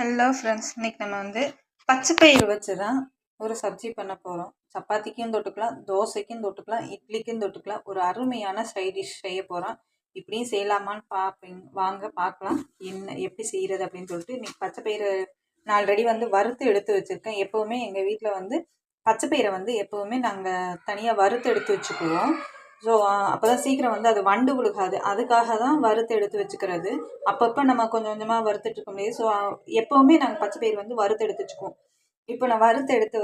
Hello friends, இன்னைக்கு நம்ம பச்சை பயிறு வச்சு தான் ஒரு சப்ஜி பண்ண போகிறோம். சப்பாத்திக்கும் தொட்டுக்கலாம், தோசைக்கும் தொட்டுக்கலாம், இட்லிக்கும் தொட்டுக்கலாம். ஒரு அருமையான சைட் டிஷ் செய்ய போகிறோம். இப்படியும் செய்யலாமான்னு பார்ப்பீங்க. வாங்க பார்க்கலாம் எப்படி செய்கிறது அப்படின்னு சொல்லிட்டு. இன்னைக்கு பச்சை பயிறு நான் ஆல்ரெடி வறுத்து எடுத்து வச்சுருக்கேன். எப்போவுமே எங்கள் வீட்டில் பச்சை பயிரை எப்போவுமே நாங்கள் தனியாக வறுத்து எடுத்து வச்சுக்குவோம். ஸோ அப்போ தான் சீக்கிரம் அது வண்டு விழுகாது. அதுக்காக தான் வறுத்து எடுத்து வச்சுக்கிறது. அப்பப்போ நம்ம கொஞ்சம் கொஞ்சமாக வறுத்துட்டு இருக்க முடியாது. ஸோ எப்போவுமே நாங்கள் பச்சை பயிறு வறுத்து எடுத்து வச்சுக்குவோம். இப்போ நான் வறுத்து எடுத்து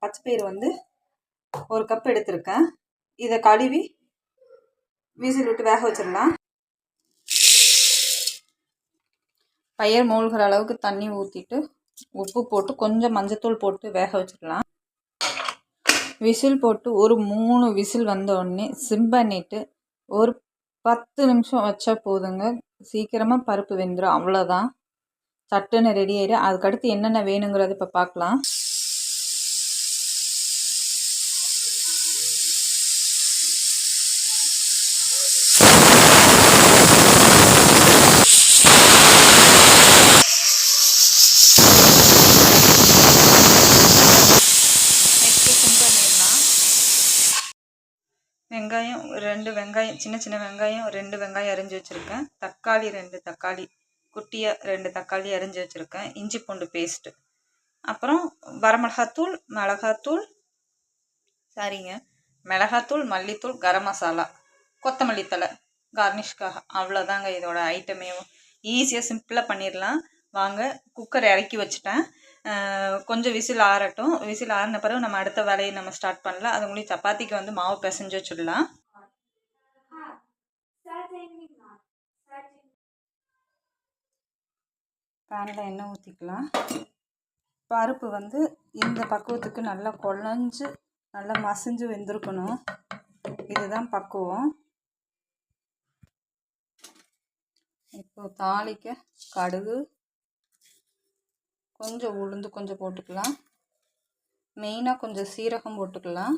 பச்சை பயிறு 1 கப் எடுத்திருக்கேன். இதை கழுவி விசில் விட்டு வேக வச்சிடலாம். பயிர் மூழ்கிற அளவுக்கு தண்ணி ஊற்றிட்டு உப்பு போட்டு கொஞ்சம் மஞ்சத்தூள் போட்டு வேக வச்சிடலாம். விசில் போட்டு ஒரு 3 விசில் வந்த உடனே சிம் பண்ணிட்டு ஒரு 10 நிமிஷம் வச்சா போதுங்க. சீக்கிரமாக பருப்பு வெந்துடும். அவ்வளோதான், சட்டுன்னு ரெடி ஆயிடும். அதுக்கடுத்து என்னென்ன வேணுங்கிறது இப்போ பார்க்கலாம். வெங்காயம் 2 வெங்காயம், சின்ன சின்ன வெங்காயம் 2 வெங்காயம் அரிஞ்சு வச்சுருக்கேன். தக்காளி 2 தக்காளி குட்டியாக 2 தக்காளி அரிஞ்சு வச்சுருக்கேன். இஞ்சி பூண்டு பேஸ்ட்டு, அப்புறம் வரமிளகாத்தூள், மிளகாத்தூள், மல்லித்தூள், கரம் மசாலா, கொத்தமல்லி தழை கார்னிஷ்காக. அவ்வளோதாங்க இதோட ஐட்டமே. ஈஸியாக சிம்பிளாக பண்ணிடலாம். வாங்க, குக்கர் இறக்கி வச்சுட்டேன். கொஞ்சம் விசில் ஆறட்டும். விசில் ஆறின பிறகு நம்ம அடுத்த வேலையை நம்ம ஸ்டார்ட் பண்ணலாம். அது உங்களுக்கு சப்பாத்திக்கு மாவு பிசைஞ்சு வச்சுடலாம். பேனில் எண்ணெய் ஊற்றிக்கலாம். பருப்பு இந்த பக்குவத்துக்கு நல்லா குழஞ்சு நல்லா மசிஞ்சு வெந்திருக்கணும். இதுதான் பக்குவம். இப்போ தாளிக்க கடுகு, கொஞ்சம் உளுந்து கொஞ்சம் போட்டுக்கலாம். மெயினாக கொஞ்சம் சீரகம் போட்டுக்கலாம்.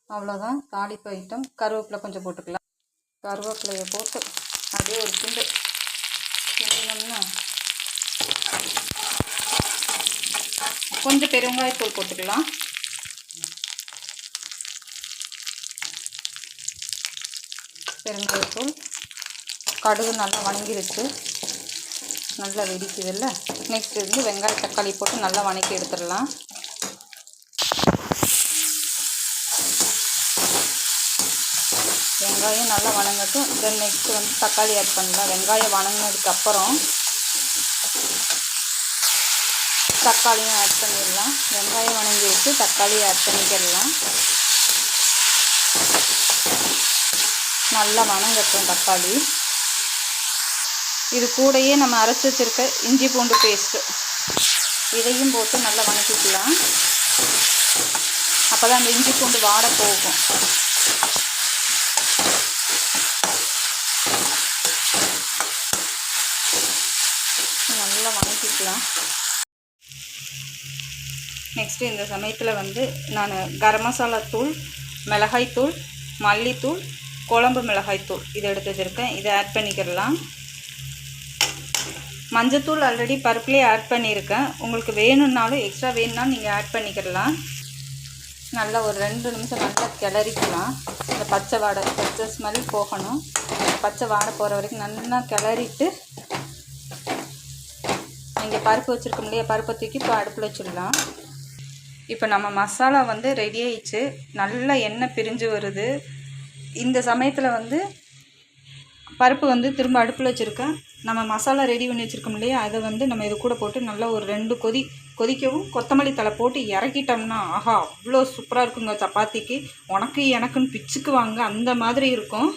அவ்வளோதான் தாளிப்பு ஐட்டம். கருவேப்பிலை கொஞ்சம் போட்டுக்கலாம். கருவேப்பிலையை போட்டு அப்படியே ஒரு கிண்டு கிண்டினோம்னா கொஞ்சம் பெருங்காயத்தூள் போட்டுக்கலாம். பெருங்காயத்தூள், கடுகு நல்லா வணங்கிருச்சு, நல்லா வெடிக்குது இல்லை. நெக்ஸ்ட் வெங்காயம் தக்காளி போட்டு நல்லா வணக்கி எடுத்துடலாம். வெங்காயம் நல்லா வணங்கட்டும். தென் நெக்ஸ்ட் தக்காளி ஆட் பண்ணலாம். வெங்காயம் வணங்கினதுக்கப்புறம் தக்காளியும் ஆட் பண்ணிடலாம். வெங்காயம் வணங்கி வச்சு தக்காளியை ஆட் பண்ணிக்கிடலாம். நல்லா வணங்கட்டும் தக்காளி. இது கூடயே நம்ம அரைச்சி வச்சுருக்க இஞ்சி பூண்டு பேஸ்ட்டு இதையும் போட்டு நல்லா வணக்கிக்கலாம். அப்போ தான் அந்த இஞ்சி பூண்டு வாடை போகும். நல்லா வணக்கிக்கலாம். நெக்ஸ்ட்டு இந்த சமயத்தில் நான் கரம் மசாலா தூள், மிளகாய்த்தூள், மல்லித்தூள், குழம்பு மிளகாய்த்தூள் இதை எடுத்து வச்சுருக்கேன். இதை ஆட் பண்ணிக்கிடலாம். மஞ்சத்தூள் ஆல்ரெடி பருப்புலேயே ஆட் பண்ணியிருக்கேன். உங்களுக்கு வேணும்னாலும் எக்ஸ்ட்ரா வேணும்னாலும் நீங்கள் ஆட் பண்ணிக்கிடலாம். நல்லா ஒரு 2 நிமிஷம் நல்லா கிளறிக்கலாம். இந்த பச்சை ஸ்மெல் போகணும். பச்சை வாடை போகிற வரைக்கும் நல்லா கிளறிட்டு நீங்கள் பருப்பு வச்சுருக்க இல்லையா, பருப்பை தூக்கி இப்போ அடுப்பில் வச்சிடலாம். இப்போ நம்ம மசாலா ரெடி ஆயிடுச்சு. நல்லா எண்ணெய் பிரிஞ்சு வருது. இந்த சமயத்தில் பருப்பு திரும்ப அடுப்பில் வச்சுருக்கேன். நம்ம மசாலா ரெடி பண்ணி வச்சுருக்கோம் இல்லையா, அதை நம்ம இது கூட போட்டு நல்லா ஒரு 2 கொதிக்கவும் கொத்தமல்லி தழை போட்டு இறக்கிட்டோம்னா ஆஹா அவ்வளோ சூப்பராக இருக்குங்க. சப்பாத்திக்கு உனக்கு எனக்குன்னு பிச்சுக்கு வாங்க, அந்த மாதிரி இருக்கும்.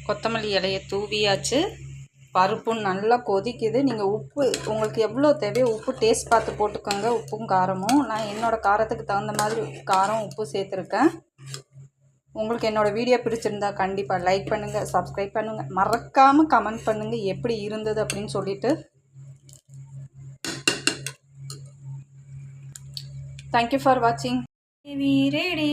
கொத்தமல்லி இலையை தூவியாச்சு. பருப்பும் நல்லா கொதிக்குது. நீங்கள் உப்பு உங்களுக்கு எவ்வளோ தேவையோ உப்பு டேஸ்ட் பார்த்து போட்டுக்கோங்க. உப்பும் காரமும் நான் என்னோடய காரத்துக்கு தகுந்த மாதிரி காரம் உப்பு சேர்த்துருக்கேன். உங்களுக்கு என்னோடய வீடியோ பிடிச்சிருந்தா கண்டிப்பாக லைக் பண்ணுங்கள், சப்ஸ்கிரைப் பண்ணுங்கள், மறக்காமல் கமெண்ட் பண்ணுங்கள் எப்படி இருந்தது அப்படின்னு சொல்லிட்டு. தேங்க்யூ ஃபார் வாட்சிங். ரெடி.